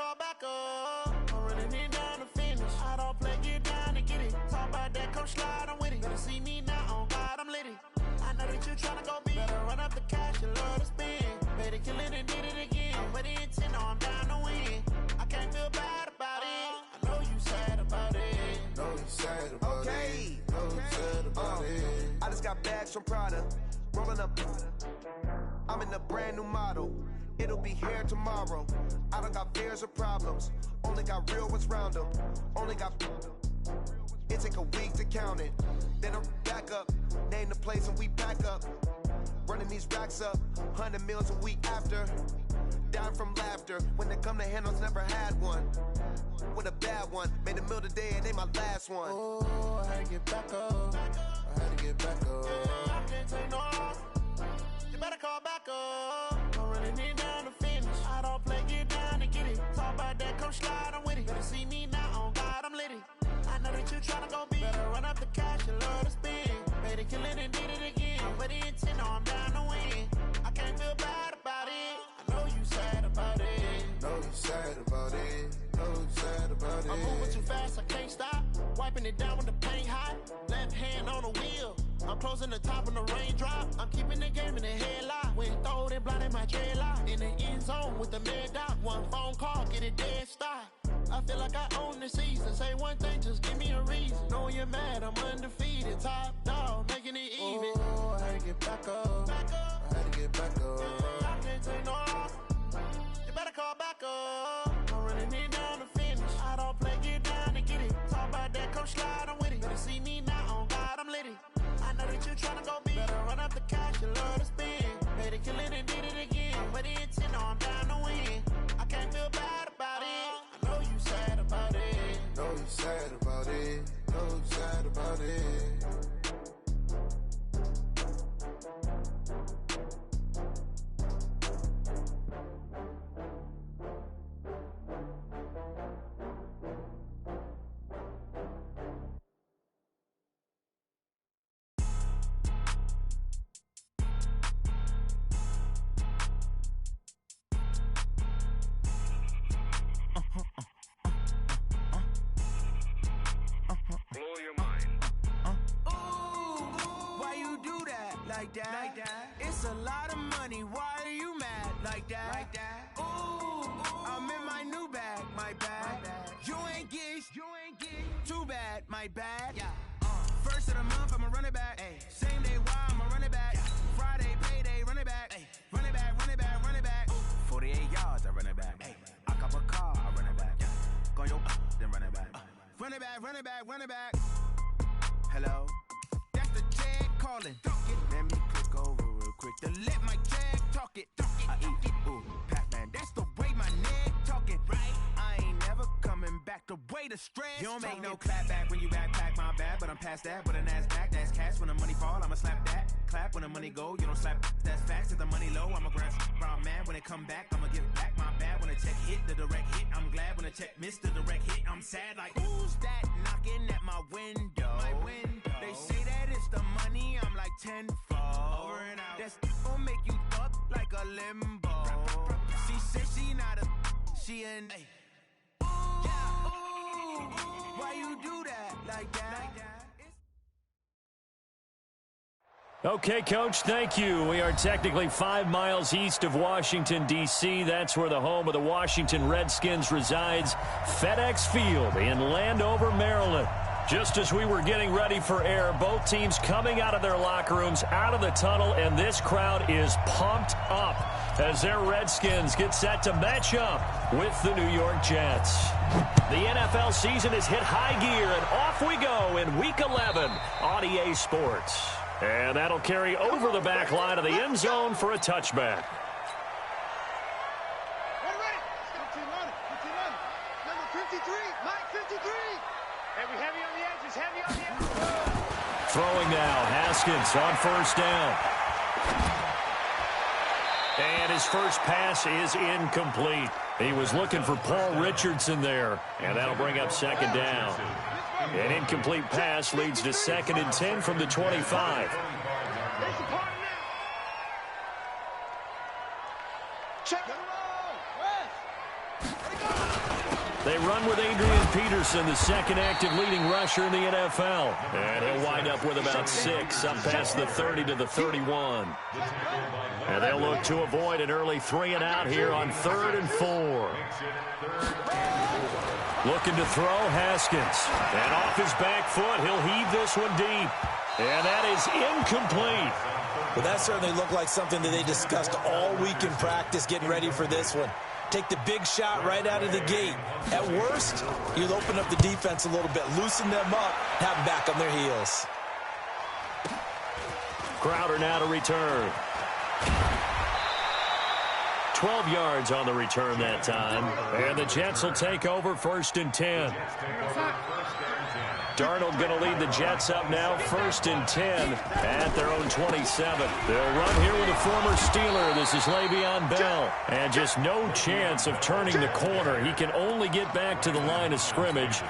call back up. I'm running it down to finish. I don't play, get down to get it. Talk about that, come slide, I'm with it. Better see me now, on God, I'm litty. I know that you tryna go big. Better run up the cash, you love to spend. Better kill it and did it again. I'm with the intent, no, I'm down to win. I can't feel bad about it. I know you sad about it. Know you sad about it. Know you sad about it. I just got bags from Prada. Rolling up. I'm in a brand new model. It'll be here tomorrow. I don't got fears or problems. Only got real ones round them. Only got. It take a week to count it. Then I'm back up. Name the place and we back up. Running these racks up. 100 meals a week after. Down from laughter. When they come to handles, never had one. With a bad one. Made a meal today and ain't my last one. Oh, I had to get back up. I had to get back up. I can't take no loss. You better call back up. I'm running it down to finish. I don't play, get down to get it. Talk about that, come slide, I'm with it. Better see me now, on God, I'm litty. I know that you tryna go big. Better run up the cash, you love to spend. Better kill it and did it again. I'm with the intent, no, I'm down to win. I can't feel bad about it. I know you sad about it. Know you sad about it. Know you sad about it. I'm moving too fast, I can't stop. Wiping it down with the paint hot. Left hand on the wheel. I'm closing the top when the raindrop. I'm keeping the game in the headlock. When throwed and blinded my dreadlock. In the end zone with the mad dot. One phone call, get it dead stop. I feel like I own the season. Say one thing, just give me a reason. Knowing you're mad, I'm undefeated. Top dog, making it even. Oh, I had to get back up. I had to get back up. I can't take no loss. You better call back up. I'm running it down to finish. I don't play, get down to get it. Talk about that, come slide, I'm with it. Better see me now, on God, I'm litty. I know that you tryna go big. Better run up the cash, you love to spend. Better kill it and did it again. I'm with the intent, no, I'm down to win. I can't feel bad about it. I know you sad about it. Know you sad about it. Know you sad about it. Like that. It's a lot of money. Why are you mad like that? Like that. Ooh, I'm in my new bag. My bad. You ain't get too bad. My bad. Yeah. First of the month, I'ma run it back. Ay. Same day, why I'ma run it back. Yeah. Friday, payday, run it back. Ay. Run it back, run it back, run it back. 48 yards, I run it back. Ay. I cop a car, I run it back. Yeah. Go your then run it back. Run it back, run it back, run it back. Hello? That's the jag calling. Let me click over real quick to let my jag talk it. I eat it, ooh, Pac-Man. That's the way my neck talking, right? I ain't never coming back. The way the stress. You don't make no clap back when you backpack, my bad. But I'm past that. With an ass back, that's cash. When the money fall, I'ma slap that. Clap when the money go, you don't slap. That's facts. If the money low, I'ma grab brown man. When it come back, I'ma give back my bad. When the check hit, the direct hit. I'm glad when the check missed the direct hit. I'm sad like who's that knocking at my window? My window. They say that it's the money. I'm like tenfold. Over and out. That's gon' make you up like a limbo. She said she not a, she an. Ay. Ooh, yeah. Ooh, why you do that like that? Okay, Coach, thank you. We are technically 5 miles east of Washington, D.C. That's where the home of the Washington Redskins resides. FedEx Field in Landover, Maryland. Just as we were getting ready for air, both teams coming out of their locker rooms, out of the tunnel, and this crowd is pumped up as their Redskins get set to match up with the New York Jets. The NFL season has hit high gear, and off we go in Week 11 on EA Sports. And that'll carry over the back line of the end zone for a touchback. Throwing now, Haskins on first down. And his first pass is incomplete. He was looking for Paul Richardson there, and that'll bring up second down. An incomplete pass leads to 2nd and 10 from the 25. They run with Adrian Peterson, the second active leading rusher in the NFL. And he'll wind up with about 6, up past the 30 to the 31. And they'll look to avoid an early 3-and-out here on 3rd and 4. Looking to throw, Haskins. And off his back foot, he'll heave this one deep. And that is incomplete. Well, that certainly looked like something that they discussed all week in practice getting ready for this one. Take the big shot right out of the gate. At worst, you'll open up the defense a little bit, loosen them up, have them back on their heels. Crowder now to return. 12 yards on the return that time. And the Jets will take over 1st and 10. Darnold going to lead the Jets up now, 1st and 10 at their own 27. They'll run here with a former Steeler. This is Le'Veon Bell. And just no chance of turning the corner. He can only get back to the line of scrimmage.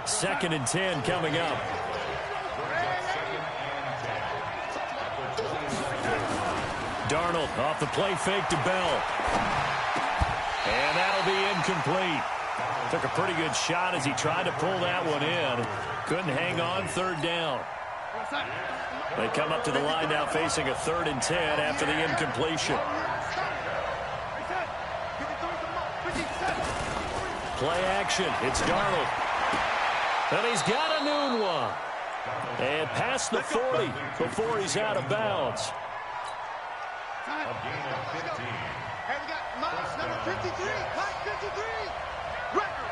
2nd and 10 coming up. Darnold off the play fake to Bell. And that'll be incomplete. Took a pretty good shot as he tried to pull that one in. Couldn't hang on, 3rd down. They come up to the line now facing a 3rd and 10 after the incompletion. Play action. It's Darnold. And he's got a noon one. And past the 40 before he's out of bounds. A gain of 15. Hey, we got Miles, number 53. Mike 53. Record.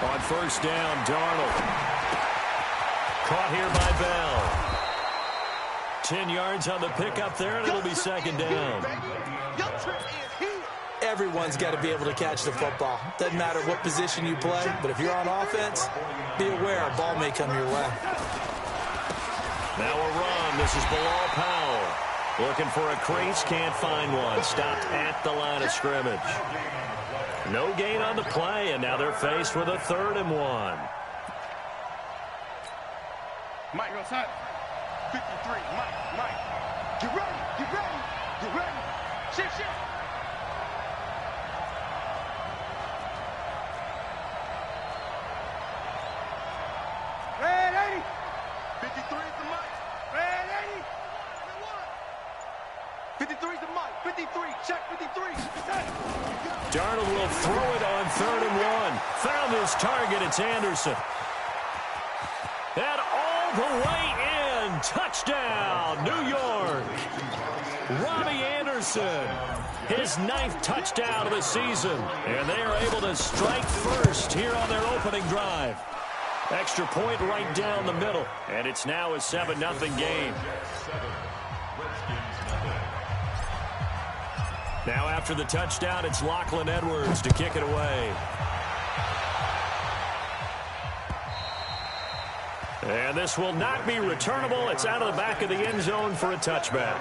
On 1st down, Darnold. Caught here by Bell. 10 yards on the pickup there, and it'll be 2nd down. Everyone's got to be able to catch the football. Doesn't matter what position you play, but if you're on offense, be aware a ball may come your way. Now a run. This is Bilal Powell. Looking for a crease, can't find one. Stopped at the line of scrimmage. No gain on the play, and now they're faced with a 3rd and 1. Mike, outside. 53, Mike. Get ready. Shift. Red 80. 53 is the Mike. Red 80. 53 is the Mike. 53, check 53. Darnold will throw it on 3rd and 1. Found his target. It's Anderson. And all the way in. Touchdown, New York. Robbie Anderson. His 9th touchdown of the season. And they are able to strike first here on their opening drive. Extra point right down the middle. And it's now a 7-0 game. Now after the touchdown, it's Lachlan Edwards to kick it away. And this will not be returnable. It's out of the back of the end zone for a touchback.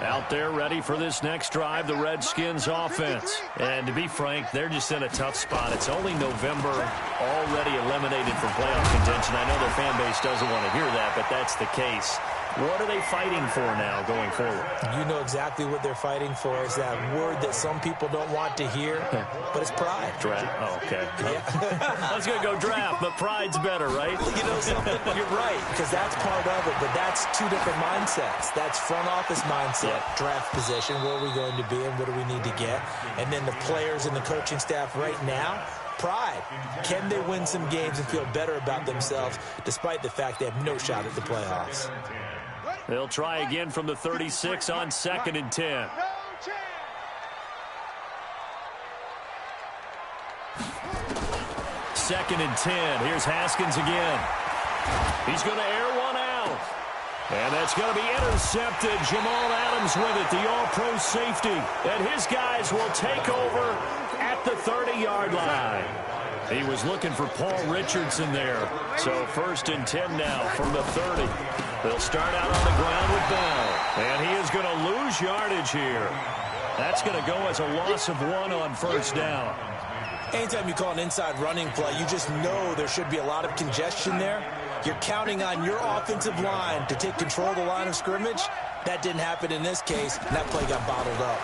Out there ready for this next drive, the Redskins offense. And to be frank, they're just in a tough spot. It's only November, already eliminated from playoff contention. I know their fan base doesn't want to hear that, but that's the case. What are they fighting for now going forward? You know exactly what they're fighting for. Is that word that some people don't want to hear, but it's pride. Draft. Oh, okay. Yeah. I was going to go draft, but pride's better, right? You know something? You're right, because that's part of it, but that's 2 different mindsets. That's front office mindset, draft position, where are we going to be and what do we need to get? And then the players and the coaching staff right now, pride. Can they win some games and feel better about themselves despite the fact they have no shot at the playoffs? They'll try again from the 36 on 2nd and 10. 2nd and 10. Here's Haskins again. He's going to air one out. And that's going to be intercepted. Jamal Adams with it, the all-pro safety. And his guys will take over at the 30-yard line. He was looking for Paul Richardson there. So 1st and 10 now from the 30. They'll start out on the ground with Bell. And he is going to lose yardage here. That's going to go as a loss of 1 on 1st down. Anytime you call an inside running play, you just know there should be a lot of congestion there. You're counting on your offensive line to take control of the line of scrimmage. That didn't happen in this case, and that play got bottled up.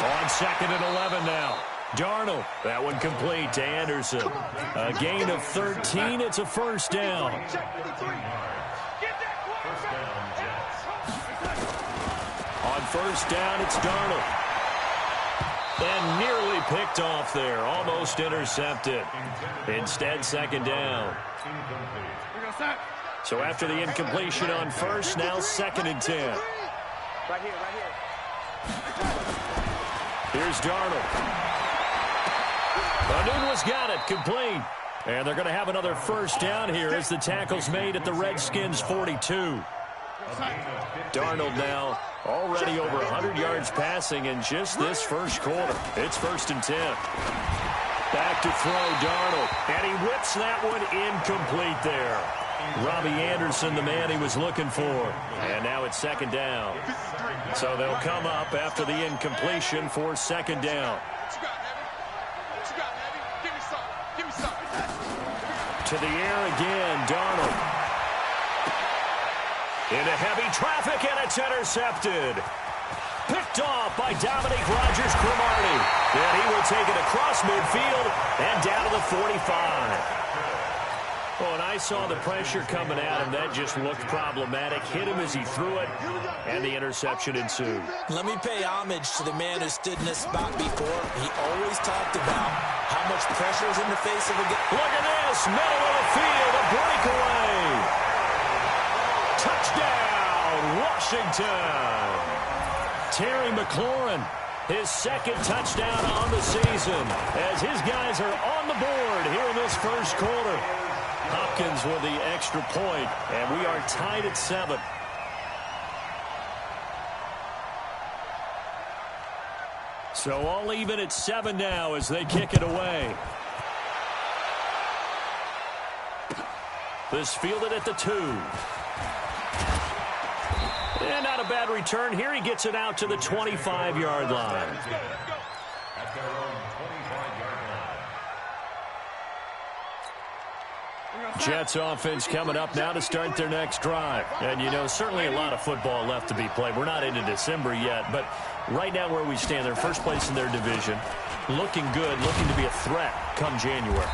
On 2nd and 11 now. Darnold, that one complete to Anderson. A gain of 13. It's a first down. On first down, it's Darnold. And nearly picked off there. Almost intercepted. Instead, second down. So after the incompletion on first, now 2nd and 10. Right here. Here's Darnold. Anunwa's got it, complete. And they're going to have another first down here as the tackle's made at the Redskins' 42. Darnold now already over 100 yards passing in just this first quarter. It's 1st and 10. Back to throw, Darnold. And he whips that one incomplete there. Robbie Anderson, the man he was looking for. And now it's 2nd down. So they'll come up after the incompletion for 2nd down. To the air again, Darnold. Into heavy traffic, and it's intercepted. Picked off by Dominique Rodgers-Cromartie. And he will take it across midfield and down to the 45. Oh, and I saw the pressure coming at him. That just looked problematic. Hit him as he threw it, and the interception ensued. Let me pay homage to the man who stood in this spot before. He always talked about how much pressure is in the face of a guy. Look at this, middle of the field, a breakaway. Touchdown, Washington. Terry McLaurin, his 2nd touchdown on the season, as his guys are on the board here in this first quarter. Hopkins with the extra point, and we are tied at 7. So all even at 7 now as they kick it away. This fielded at the 2. And not a bad return here. He gets it out to the 25-yard line. At their own 25-yard line. Jets offense coming up now to start their next drive. And, you know, certainly a lot of football left to be played. We're not into December yet, but right now where we stand, they're first place in their division. Looking good, looking to be a threat come January.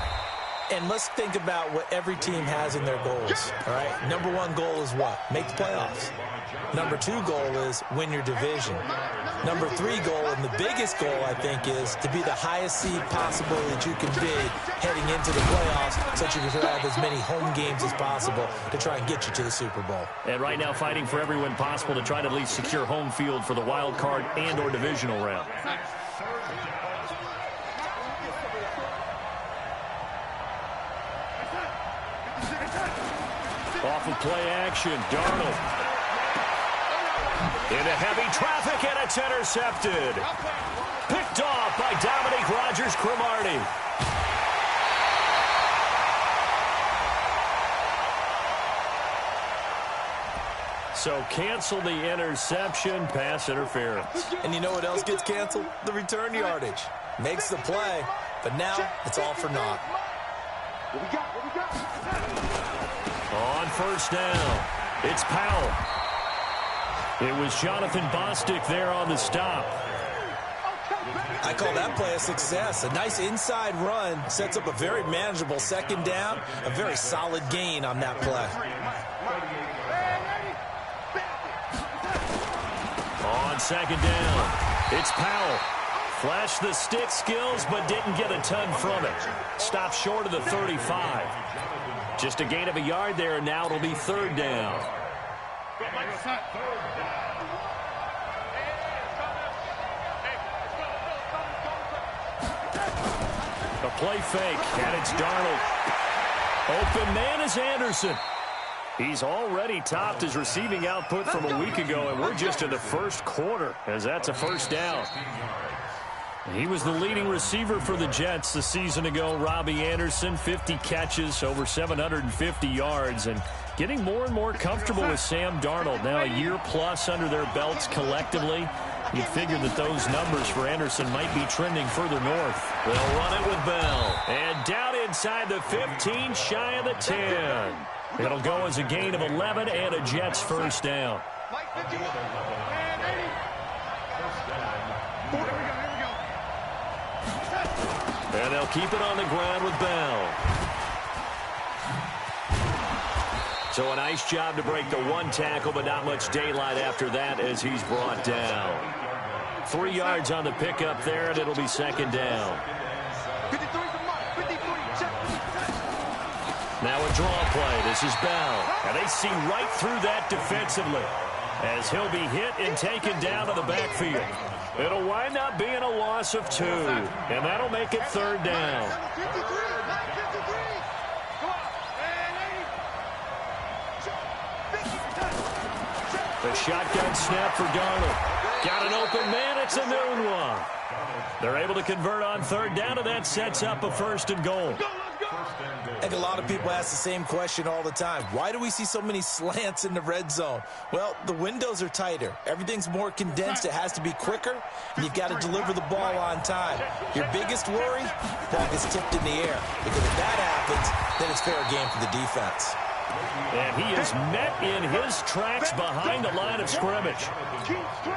And let's think about what every team has in their goals, all right? Number 1 goal is what? Make the playoffs. Number 2 goal is win your division. Number 3 goal, and the biggest goal, I think, is to be the highest seed possible that you can be heading into the playoffs so that you can have as many home games as possible to try and get you to the Super Bowl. And right now fighting for every win possible to try to at least secure home field for the wild card and or divisional round. Off of play action, Darnold. Into heavy traffic, and it's intercepted. Picked off by Dominique Rodgers-Cromartie. So cancel the interception, pass interference. And you know what else gets canceled? The return yardage. Makes the play, but now it's all for naught. On first down, it's Powell. It was Jonathan Bostic there on the stop. I call that play a success. A nice inside run sets up a very manageable 2nd down, a very solid gain on that play. On 2nd down, it's Powell. Flashed the stick skills, but didn't get a ton from it. Stopped short of the 35. Just a gain of a yard there, and now it'll be 3rd down. A play fake, and it's Darnold. Open man is Anderson. He's already topped his receiving output from a week ago, and we're just in the first quarter, as that's a first down. He was the leading receiver for the Jets the season ago. Robbie Anderson, 50 catches, over 750 yards, and getting more and more comfortable with Sam Darnold. Now a year plus under their belts collectively. You'd figure that those numbers for Anderson might be trending further north. They'll run it with Bell. And down inside the 15, shy of the 10. It'll go as a gain of 11 and a Jets first down. And they'll keep it on the ground with Bell. So a nice job to break the one tackle, but not much daylight after that as he's brought down. 3 yards on the pickup there, and it'll be second down. 53 the mark. 53, check. Now a draw play. This is Bell. And they see right through that defensively as he'll be hit and taken down to the backfield. It'll wind up being a loss of 2, and that'll make it third down. 53, 53. Go on. The shotgun snap for Darnold. Got an open man. It's a noon one. They're able to convert on third down, and that sets up a first and goal. I think a lot of people ask the same question all the time. Why do we see so many slants in the red zone? Well, the windows are tighter. Everything's more condensed. It has to be quicker, and you've got to deliver the ball on time. Your biggest worry? Ball gets tipped in the air. Because if that happens, then it's fair game for the defense. And he is met in his tracks behind the line of scrimmage.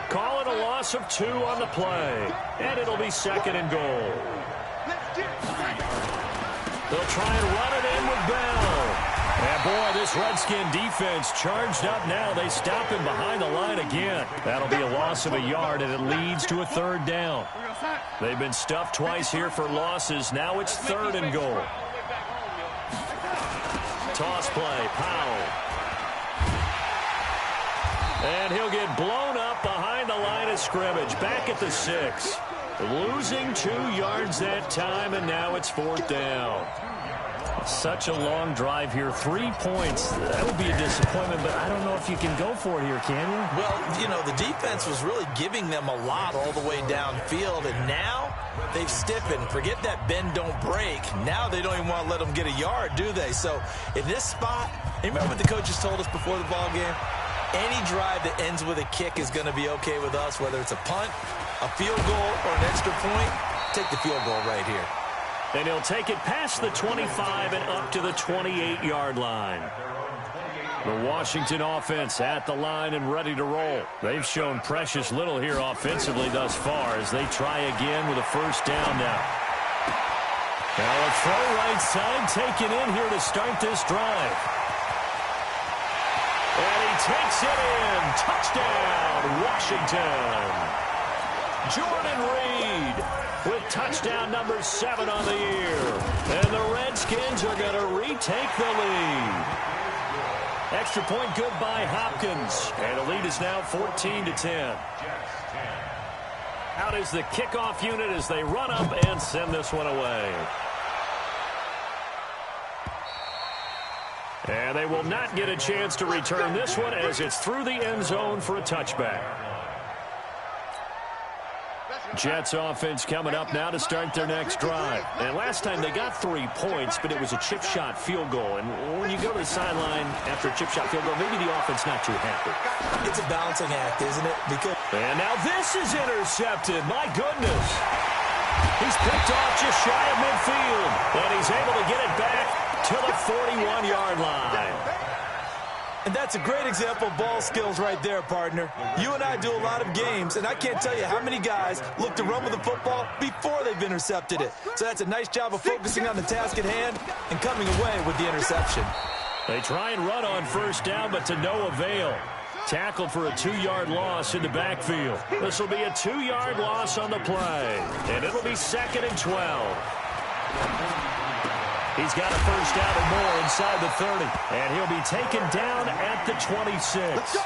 Call it a loss of 2 on the play. And it'll be second and goal. They'll try and run it in with Bell. And boy, this Redskin defense charged up now. They stop him behind the line again. That'll be a loss of a yard, and it leads to a third down. They've been stuffed twice here for losses. Now it's third and goal. Toss play, Powell. And he'll get blown up behind the line of scrimmage. Back at the 6. Losing 2 yards that time, and now it's fourth down. Such a long drive here. 3 points. That would be a disappointment, but I don't know if you can go for it here, can you? Well, you know, the defense was really giving them a lot all the way downfield, and now they've stiffened. Forget that bend, don't break. Now they don't even want to let them get a yard, do they? So in this spot, you remember what the coaches told us before the ball game? Any drive that ends with a kick is going to be okay with us, whether it's a punt, a field goal, or an extra point. Take the field goal right here. And he'll take it past the 25 and up to the 28-yard line. The Washington offense at the line and ready to roll. They've shown precious little here offensively thus far as they try again with a first down now. Now a throw right side taken in here to start this drive. And he takes it in. Touchdown, Washington. Jordan Reed with touchdown number 7 on the year. And the Redskins are going to retake the lead. Extra point good by Hopkins. And the lead is now 14-10. Out is the kickoff unit as they run up and send this one away. And they will not get a chance to return this one as it's through the end zone for a touchback. Jets offense coming up now to start their next drive. And last time they got 3 points, but it was a chip shot field goal. And when you go to the sideline after a chip shot field goal, maybe the offense not too happy. It's a balancing act, isn't it? Because and now this is intercepted. My goodness. He's picked off just shy of midfield. And he's able to get it back to the 41-yard line. And that's a great example of ball skills right there, partner. You and I do a lot of games, and I can't tell you how many guys look to run with the football before they've intercepted it. So that's a nice job of focusing on the task at hand and coming away with the interception. They try and run on first down, but to no avail. Tackled for a 2-yard loss in the backfield. This will be a 2-yard loss on the play, and it'll be second and 12. He's got a first down and more inside the 30. And he'll be taken down at the 26.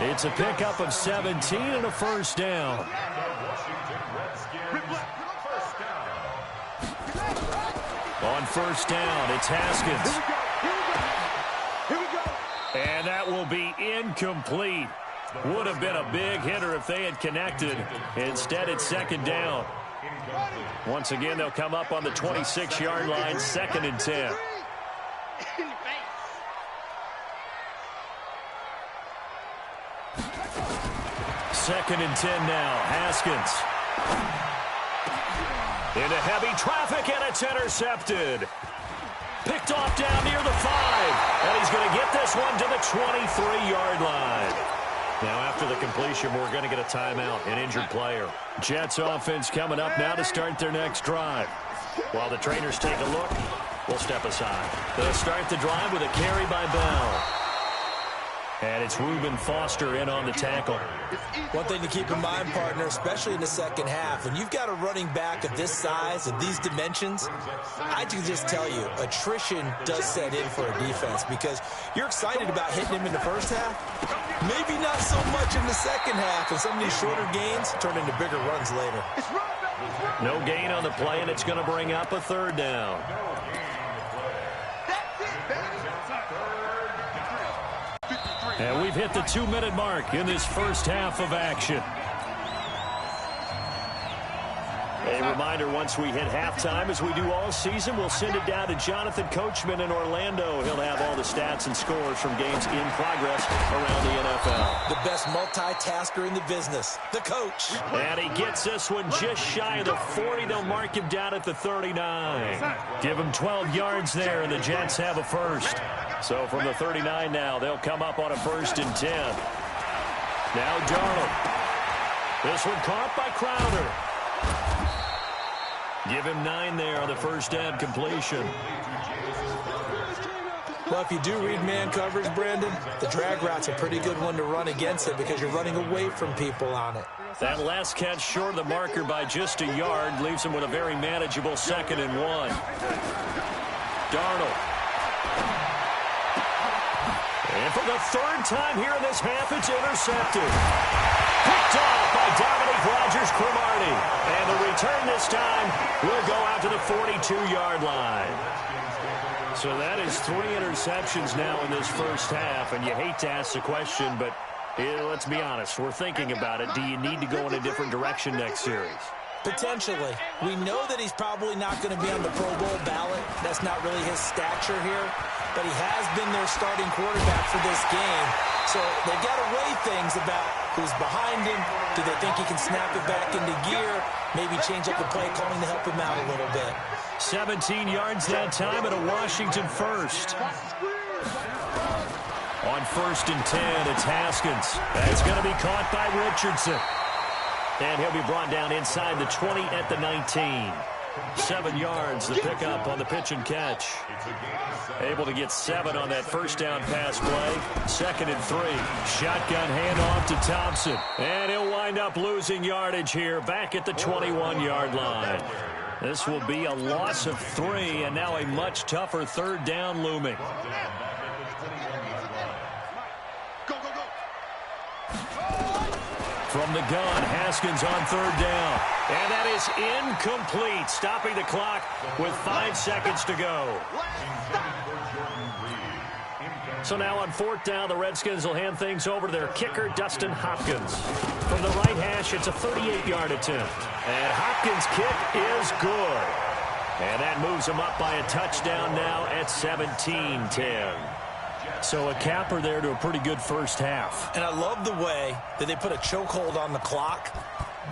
It's a pickup of 17 and a first down. On first down, it's Haskins. And that will be incomplete. Would have been a big hitter if they had connected. Instead, it's second down. Once again, they'll come up on the 26-yard line, second and 10. Second and 10 now, Haskins. Into heavy traffic, and it's intercepted. Picked off down near the 5, and he's going to get this one to the 23-yard line. Now after the completion, we're going to get a timeout, an injured player. Jets offense coming up now to start their next drive. While the trainers take a look, we'll step aside. They'll start the drive with a carry by Bell. And it's Reuben Foster in on the tackle. One thing to keep in mind, partner, especially in the second half, when you've got a running back of this size, of these dimensions, I can just tell you, attrition does set in for a defense because you're excited about hitting him in the first half. Maybe not so much in the second half, and some of these shorter gains turn into bigger runs later. No gain on the play, and it's going to bring up a third down. And we've hit the 2-minute mark in this first half of action. A reminder, once we hit halftime, as we do all season, we'll send it down to Jonathan Coachman in Orlando. He'll have all the stats and scores from games in progress around the NFL. The best multitasker in the business, the coach. And he gets this one just shy of the 40. They'll mark him down at the 39. Give him 12 yards there, and the Jets have a first. So from the 39 now, they'll come up on a 1st and 10. Now Darnold. This one caught by Crowder. Give him 9 there on the first down completion. Well, if you do read man coverage, Brandon, the drag route's a pretty good one to run against it because you're running away from people on it. That last catch short of the marker by just a yard leaves him with a very manageable 2nd and 1. Darnold. And for the 3rd time here in this half, it's intercepted. Picked off by Dominique Rodgers-Cromartie. And the return this time will go out to the 42-yard line. So that is 3 interceptions now in this first half. And you hate to ask the question, but let's be honest. We're thinking about it. Do you need to go in a different direction next series? Potentially. We know that he's probably not going to be on the Pro Bowl ballot. That's not really his stature here. But he has been their starting quarterback for this game. So they've got to weigh things about who's behind him. Do they think he can snap it back into gear? Maybe change up the play calling to help him out a little bit. 17 yards that time and a Washington first. On 1st and 10, it's Haskins. That's going to be caught by Richardson. And he'll be brought down inside the 20 at the 19. 7 yards, the pickup on the pitch and catch. Able to get 7 on that first down pass play. 2nd and 3. Shotgun handoff to Thompson. And he'll wind up losing yardage here back at the 21-yard line. This will be a loss of 3, and now a much tougher 3rd down looming. From the gun, Haskins on 3rd down. And that is incomplete, stopping the clock with 5 seconds to go. So now on 4th down, the Redskins will hand things over to their kicker, Dustin Hopkins. From the right hash, it's a 38-yard attempt. And Hopkins' kick is good. And that moves him up by a touchdown now at 17-10. So a capper there to a pretty good first half. And I love the way that they put a chokehold on the clock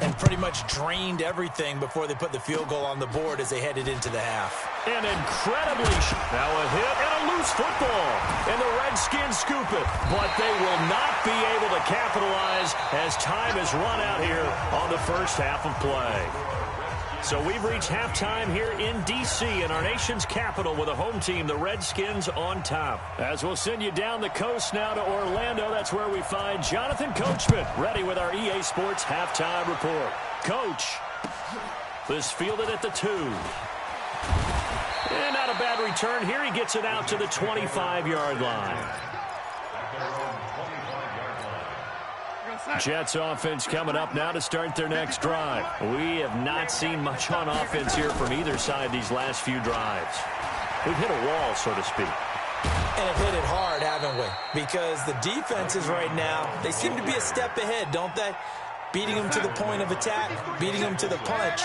and pretty much drained everything before they put the field goal on the board as they headed into the half. And incredibly, now a hit and a loose football. And the Redskins scoop it. But they will not be able to capitalize as time has run out here on the first half of play. So we've reached halftime here in D.C. in our nation's capital with a home team, the Redskins, on top. As we'll send you down the coast now to Orlando, that's where we find Jonathan Coachman, ready with our EA Sports halftime report. Coach, this fielded at the 2. And not a bad return here. He gets it out to the 25-yard line. Jets offense coming up now to start their next drive. We have not seen much on offense here from either side these last few drives. We've hit a wall, so to speak. And have hit it hard, haven't we? Because the defenses right now, they seem to be a step ahead, don't they? Beating them to the point of attack, beating them to the punch.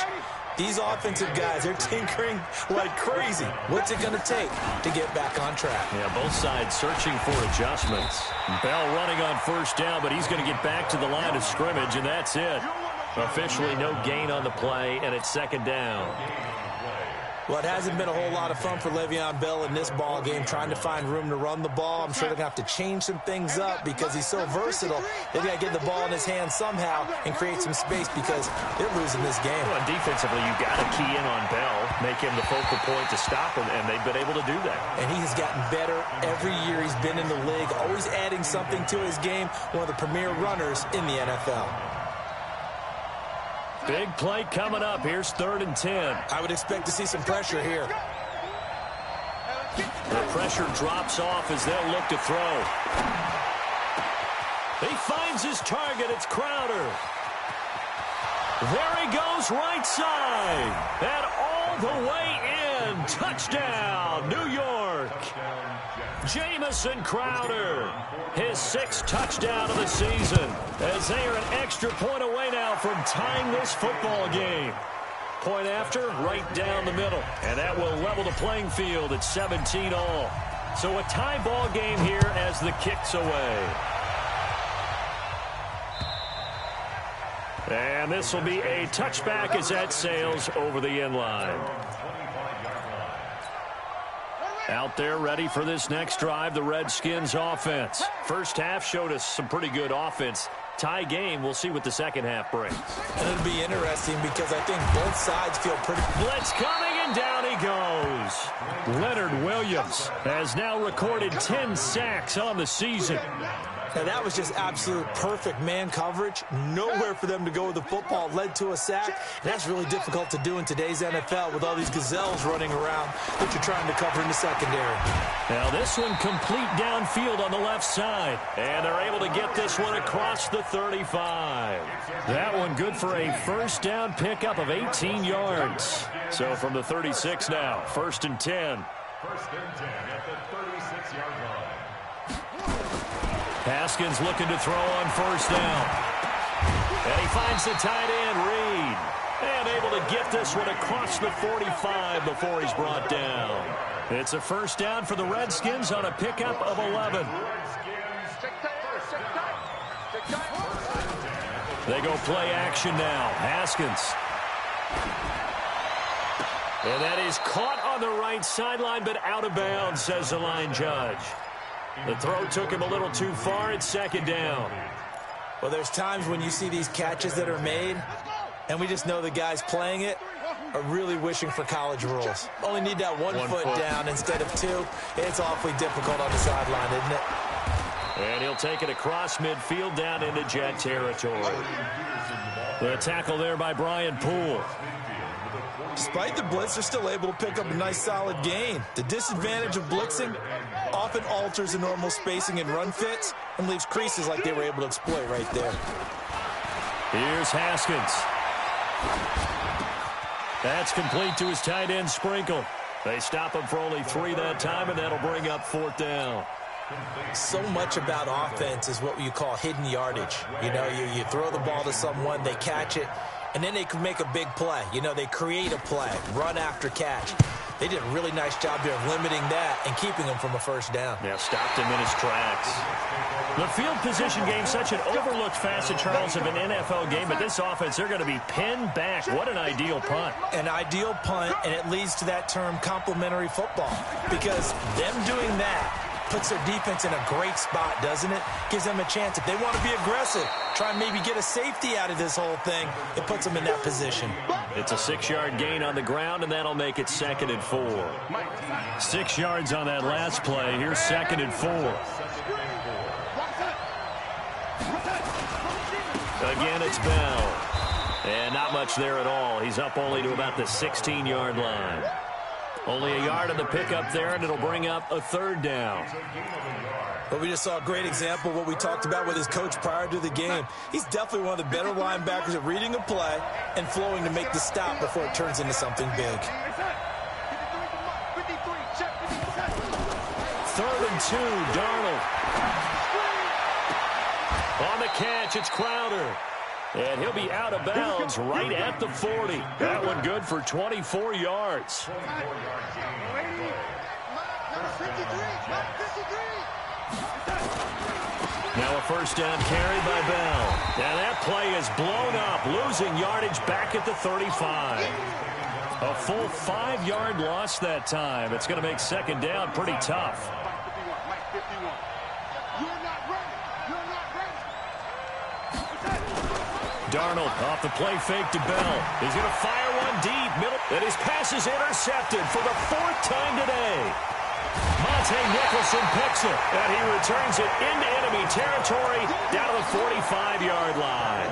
These offensive guys, they're tinkering like crazy. What's it going to take to get back on track? Yeah, both sides searching for adjustments. Bell running on 1st down, but he's going to get back to the line of scrimmage, and that's it. Officially no gain on the play, and it's 2nd down. Well, it hasn't been a whole lot of fun for Le'Veon Bell in this ball game, trying to find room to run the ball. I'm sure they're going to have to change some things up because he's so versatile. They've got to get the ball in his hands somehow and create some space because they're losing this game. Well, defensively, you've got to key in on Bell, make him the focal point to stop him, and they've been able to do that. And he has gotten better every year he's been in the league, always adding something to his game, one of the premier runners in the NFL. Big play coming up. Here's 3rd and 10. I would expect to see some pressure here. The pressure drops off as they'll look to throw. He finds his target. It's Crowder. There he goes, right side. And all the way in. Touchdown, New York. Jamison Crowder, his 6th touchdown of the season, as they are an extra point away now from tying this football game. Point after, right down the middle, and that will level the playing field at 17 all. So a tie ball game here as the kick's away. And this will be a touchback as that sails over the end line. Out there ready for this next drive, the Redskins offense. First half showed us some pretty good offense. Tie game, we'll see what the second half brings. And it'll be interesting because I think both sides feel pretty... Blitz coming, and down he goes. Leonard Williams has now recorded 10 sacks on the season. Now, that was just absolute perfect man coverage. Nowhere for them to go with the football. Led to a sack. And that's really difficult to do in today's NFL with all these gazelles running around that you're trying to cover in the secondary. Now, this one complete downfield on the left side. And they're able to get this one across the 35. That one good for a first down pickup of 18 yards. So from the 36 now, 1st and 10. 1st and 10 at the 36-yard line. Haskins looking to throw on 1st down. And he finds the tight end, Reed. And able to get this one across the 45 before he's brought down. It's a 1st down for the Redskins on a pickup of 11. They go play action now. Haskins. And that is caught on the right sideline, but out of bounds, says the line judge. The throw took him a little too far. It's 2nd down. Well, there's times when you see these catches that are made, and we just know the guys playing it are really wishing for college rules. Only need that one foot down instead of 2. It's awfully difficult on the sideline, isn't it? And he'll take it across midfield down into Jet territory. The tackle there by Brian Poole. Despite the blitz, they're still able to pick up a nice solid gain. The disadvantage of blitzing often alters the normal spacing and run fits and leaves creases like they were able to exploit right there. Here's Haskins. That's complete to his tight end, Sprinkle. They stop him for only 3 that time, and that'll bring up 4th down. So much about offense is what you call hidden yardage. You know, you throw the ball to someone, they catch it, and then they can make a big play. You know, they create a play, run after catch. They did a really nice job here of limiting that and keeping him from a 1st down. Yeah, stopped him in his tracks. The field position game, such an overlooked facet, Charles, of an NFL game, but this offense, they're going to be pinned back. What an ideal punt. An ideal punt, and it leads to that term complementary football, because them doing that puts their defense in a great spot, doesn't it? Gives them a chance. If they want to be aggressive, try and maybe get a safety out of this whole thing, it puts them in that position. It's a 6-yard gain on the ground, and that'll make it 2nd and 4. 6 yards on that last play. Here's 2nd and 4. Again, it's Bell. And not much there at all. He's up only to about the 16-yard line. Only a yard on the pickup there, and it'll bring up a 3rd down. But we just saw a great example of what we talked about with his coach prior to the game. He's definitely one of the better linebackers at reading a play and flowing to make the stop before it turns into something big. 3rd and 2, Darnold. On the catch, it's Crowder. And he'll be out of bounds right at the 40. That one good for 24 yards. Now a 1st down carry by Bell. And that play is blown up, losing yardage back at the 35. A full 5-yard loss that time. It's going to make second down pretty tough. Darnold off the play fake to Bell. He's going to fire one deep. Middle. And his pass is intercepted for the 4th time today. Monte Nicholson picks it. And he returns it into enemy territory down to the 45-yard line.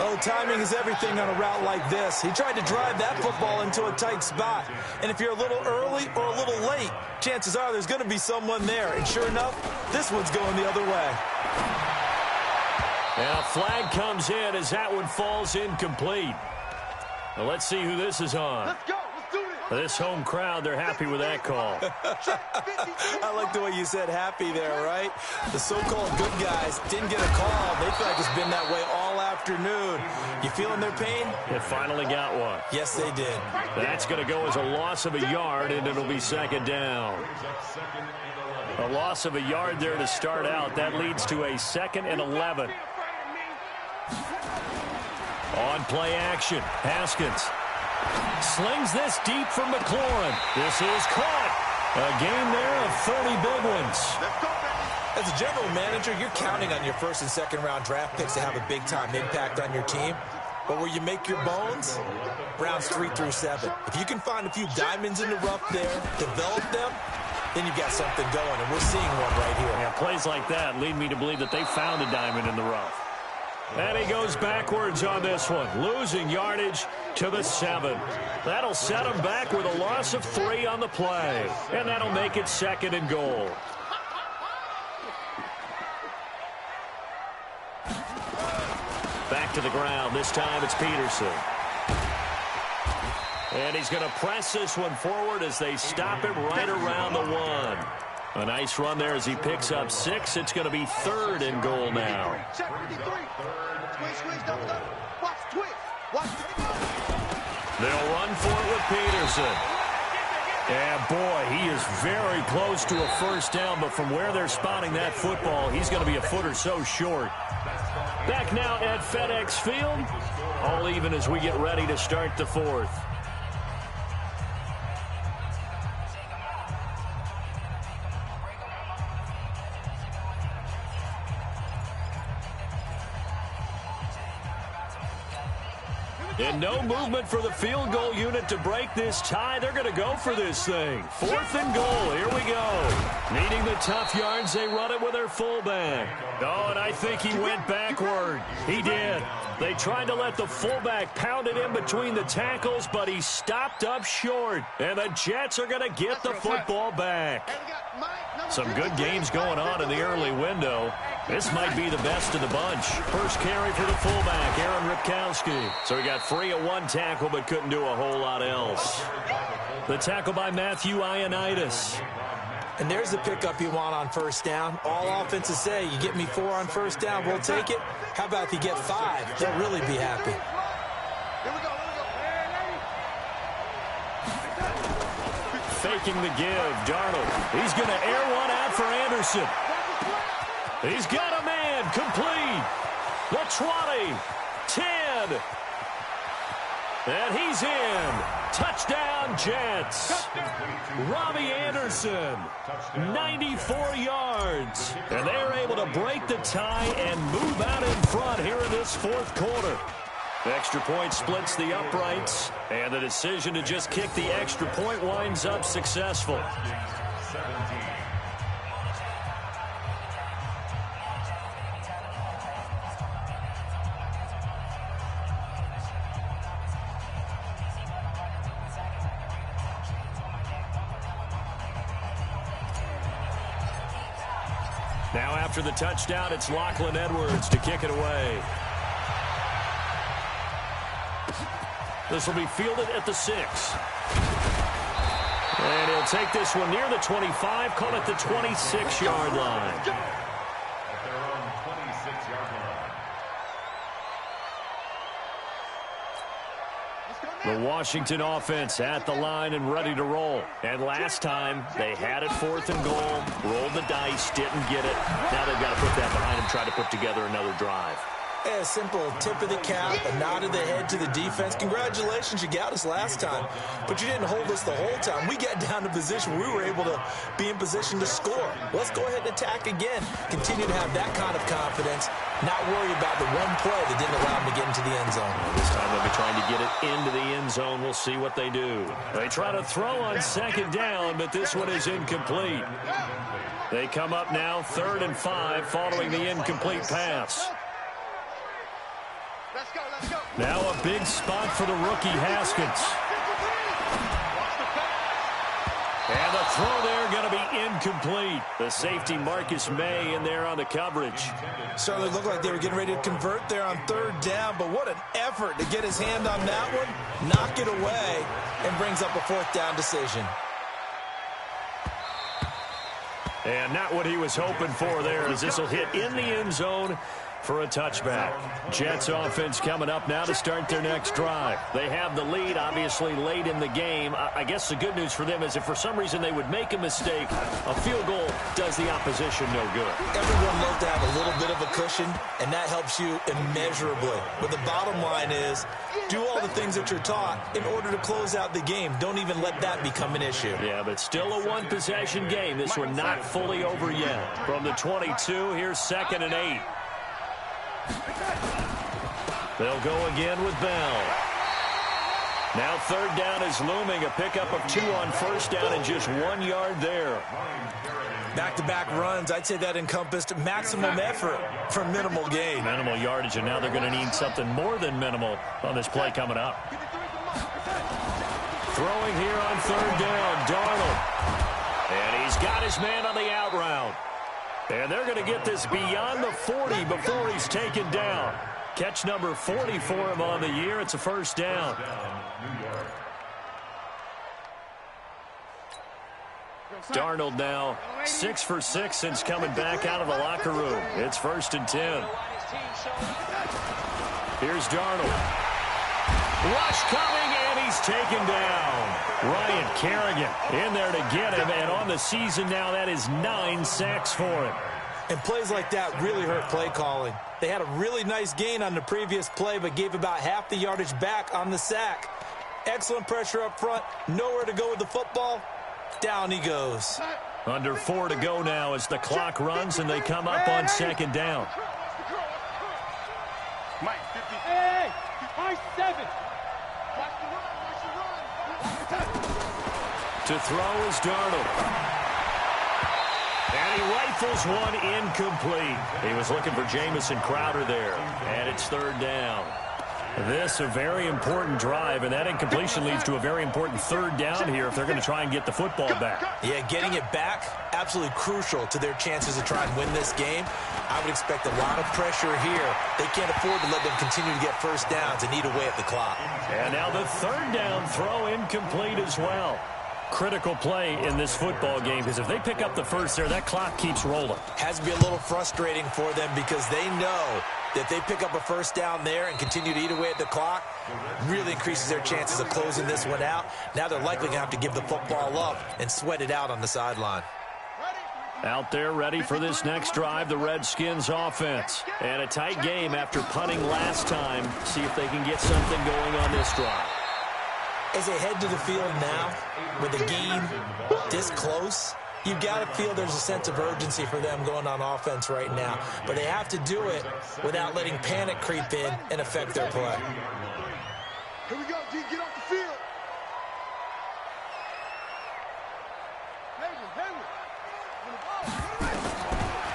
Oh, timing is everything on a route like this. He tried to drive that football into a tight spot. And if you're a little early or a little late, chances are there's going to be someone there. And sure enough, this one's going the other way. And a flag comes in as that one falls incomplete. Well, let's see who this is on. Let's go. Let's do this. This home crowd, they're happy with that call. I like the way you said happy there, right? The so-called good guys didn't get a call. They feel like it's been that way all afternoon. You feeling their pain? It finally got one. Yes, they did. That's going to go as a loss of a yard, and it'll be second down. A loss of a yard there to start out. That leads to a 2nd and 11. On play action, Haskins slings this deep from McLaurin. This is caught. A game there of 30 big ones. As a general manager, you're counting on your 1st and 2nd round draft picks to have a big-time impact on your team. But where you make your bones, rounds 3 through 7. If you can find a few diamonds in the rough there, develop them, then you've got something going, and we're seeing one right here. Yeah, plays like that lead me to believe that they found a diamond in the rough. And he goes backwards on this one, losing yardage to the 7. That'll set him back with a loss of 3 on the play. And that'll make it 2nd and goal. Back to the ground. This time it's Peterson. And he's going to press this one forward as they stop him right around the 1. A nice run there as he picks up 6. It's going to be 3rd and goal now. They'll run for it with Peterson. And boy, he is very close to a first down, but from where they're spotting that football, he's going to be a foot or so short. Back now at FedEx Field, all even as we get ready to start the 4th. And no movement for the field goal unit to break this tie. They're going to go for this thing. 4th and goal. Here we go. Needing the tough yards, they run it with their fullback. Oh, and I think he went backward. He did. They tried to let the fullback pound it in between the tackles, but he stopped up short. And the Jets are going to get the football back. Some good games going on in the early window. This might be the best of the bunch. First carry for the fullback, Aaron Ripkowski. So he got free of 1 tackle, but couldn't do a whole lot else. The tackle by Matthew Ioannidis. And there's the pickup you want on first down. All offenses say, you get me 4 on first down, we'll take it. How about if you get 5? They'll really be happy. Faking the give, Darnold. He's going to air one out for Anderson. He's got a man complete. The 20, 10. And he's in. Touchdown, Jets. Robbie Anderson, 94 yards. And they're able to break the tie and move out in front here in this 4th quarter. The extra point splits the uprights, and the decision to just kick the extra point winds up successful. Now after the touchdown, it's Lachlan Edwards to kick it away. This will be fielded at the 6. And he'll take this one near the 25, call it the 26-yard line. The Washington offense at the line and ready to roll. And last time, they had it 4th and goal, rolled the dice, didn't get it. Now they've got to put that behind them, try to put together another drive. A simple tip of the cap, a nod of the head to the defense. Congratulations, you got us last time. But you didn't hold us the whole time. We got down to position where we were able to be in position to score. Let's go ahead and attack again. Continue to have that kind of confidence. Not worry about the one play that didn't allow them to get into the end zone. This time they'll be trying to get it into the end zone. We'll see what they do. They try to throw on second down, but this one is incomplete. They come up now 3rd and 5 following the incomplete pass. Now a big spot for the rookie Haskins. And the throw there going to be incomplete. The safety Marcus May in there on the coverage. Certainly looked like they were getting ready to convert there on 3rd down, but what an effort to get his hand on that one, knock it away, and brings up a 4th down decision. And not what he was hoping for there, as this will hit in the end zone for a touchback. Jets offense coming up now to start their next drive. They have the lead, obviously, late in the game. I guess the good news for them is if for some reason they would make a mistake, a field goal does the opposition no good. Everyone loves to have a little bit of a cushion, and that helps you immeasurably. But the bottom line is, do all the things that you're taught in order to close out the game. Don't even let that become an issue. Yeah, but still a one-possession game. This one not fully over yet. From the 22, here's 2nd and 8. They'll go again with Bell. Now 3rd down is looming. A pickup of 2 on 1st down and just 1 yard there. Back-to-back runs, I'd say that encompassed maximum effort for minimal gain. Minimal yardage, and now they're going to need something more than minimal on this play coming up. Throwing here on 3rd down, Darnold. And he's got his man on the out route. And they're going to get this beyond the 40 before he's taken down. Catch number 40 for him on the year. It's a 1st down. Darnold now 6 for 6 since coming back out of the locker room. It's 1st and 10. Here's Darnold. Rush coming, and he's taken down. Ryan Kerrigan in there to get him, and on the season now, that is 9 sacks for him. And plays like that really hurt play calling. They had a really nice gain on the previous play, but gave about half the yardage back on the sack. Excellent pressure up front, nowhere to go with the football. Down he goes. Under 4 to go now as the clock runs, and they come up on 2nd down. Hey, Mike 7. To throw is Darnold. And he rifles one incomplete. He was looking for Jamison Crowder there. And it's 3rd down. This a very important drive, and that incompletion leads to a very important 3rd down here if they're going to try and get the football back. Yeah, getting it back, absolutely crucial to their chances to try and win this game. I would expect a lot of pressure here. They can't afford to let them continue to get 1st downs and eat away at the clock. And now the 3rd down throw incomplete as well. Critical play in this football game, because if they pick up the 1st there, that clock keeps rolling. Has to be a little frustrating for them because they know that they pick up a 1st down there and continue to eat away at the clock, really increases their chances of closing this one out. Now they're likely going to have to give the football up and sweat it out on the sideline. Out there ready for this next drive, the Redskins offense. And a tight game after punting last time. See if they can get something going on this drive. As they head to the field now, with a game this close, you've got to feel there's a sense of urgency for them going on offense right now. But they have to do it without letting panic creep in and affect their play. Here we go, D. Get off the field.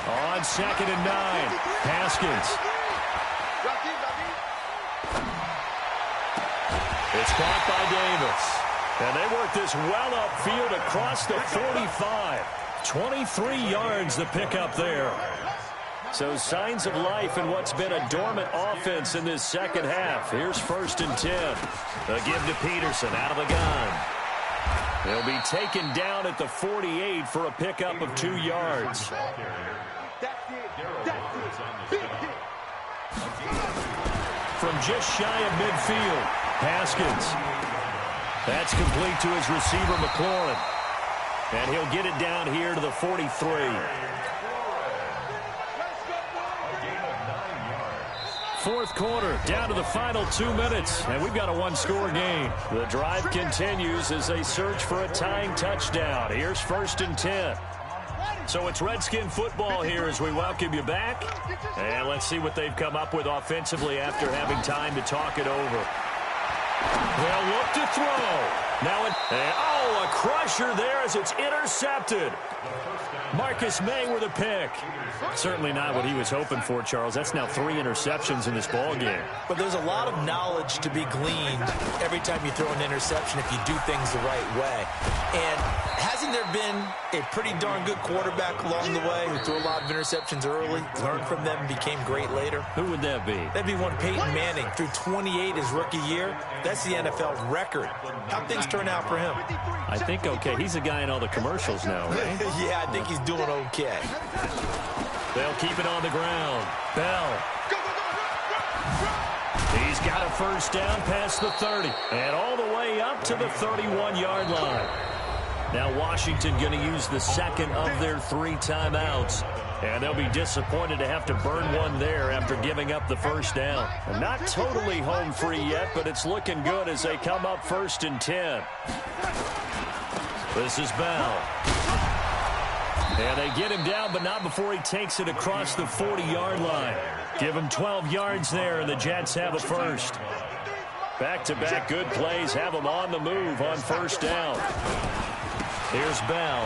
On 2nd and 9, Haskins. It's caught by Davis. And they work this well upfield across the 45. 23 yards the pickup there. So signs of life in what's been a dormant offense in this second half. Here's 1st and 10. A give to Peterson out of the gun. He'll be taken down at the 48 for a pickup of 2 yards. From just shy of midfield, Haskins. That's complete to his receiver, McLaurin. And he'll get it down here to the 43. fourth quarter, down to the final 2 minutes, and we've got a one-score game. The drive continues as they search for a tying touchdown. Here's 1st and 10. So it's Redskin football here as we welcome you back. And let's see what they've come up with offensively after having time to talk it over. They'll look to throw. Now, a crusher there as it's intercepted. Marcus May with a pick. Certainly not what he was hoping for, Charles. That's now 3 interceptions in this ball game. But there's a lot of knowledge to be gleaned every time you throw an interception if you do things the right way. And hasn't there been a pretty darn good quarterback along the way who threw a lot of interceptions early, learned from them, and became great later? Who would that be? That'd be one Peyton Manning. Threw 28 his rookie year. That's the NFL record. How'd things turn out for him? I think okay. He's a guy in all the commercials now, right? Yeah, I think he's doing okay. They'll keep it on the ground. Bell. He's got a first down past the 30 and all the way up to the 31-yard line. Now Washington going to use the second of their 3 timeouts. And they'll be disappointed to have to burn one there after giving up the first down. And not totally home free yet, but it's looking good as they come up 1st and 10. This is Bell. And they get him down, but not before he takes it across the 40-yard line. Give him 12 yards there, and the Jets have a first. Back-to-back good plays have them on the move on first down. Here's Bell.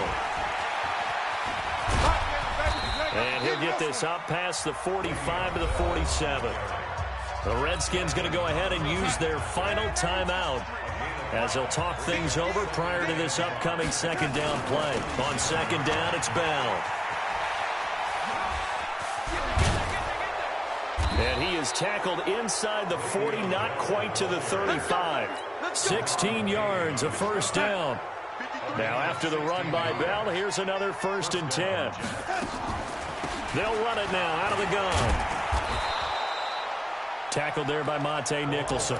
And he'll get this up past the 45 to the 47. The Redskins going to go ahead and use their final timeout as they'll talk things over prior to this upcoming second down play. On second down, it's Bell. And he is tackled inside the 40, not quite to the 35. 16 yards, a first down. Now after the run by Bell, here's another 1st and 10. They'll run it now out of the gun. Tackled there by Monte Nicholson.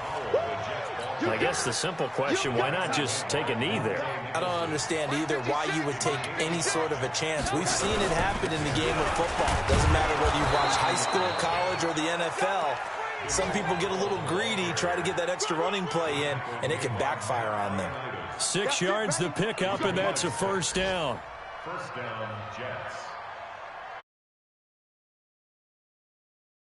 I guess the simple question, why not just take a knee there? I don't understand either why you would take any sort of a chance. We've seen it happen in the game of football. It doesn't matter whether you watch high school, college, or the NFL. Some people get a little greedy, try to get that extra running play in, and it can backfire on them. 6 yards to pick up, and that's a first down. First down, Jets.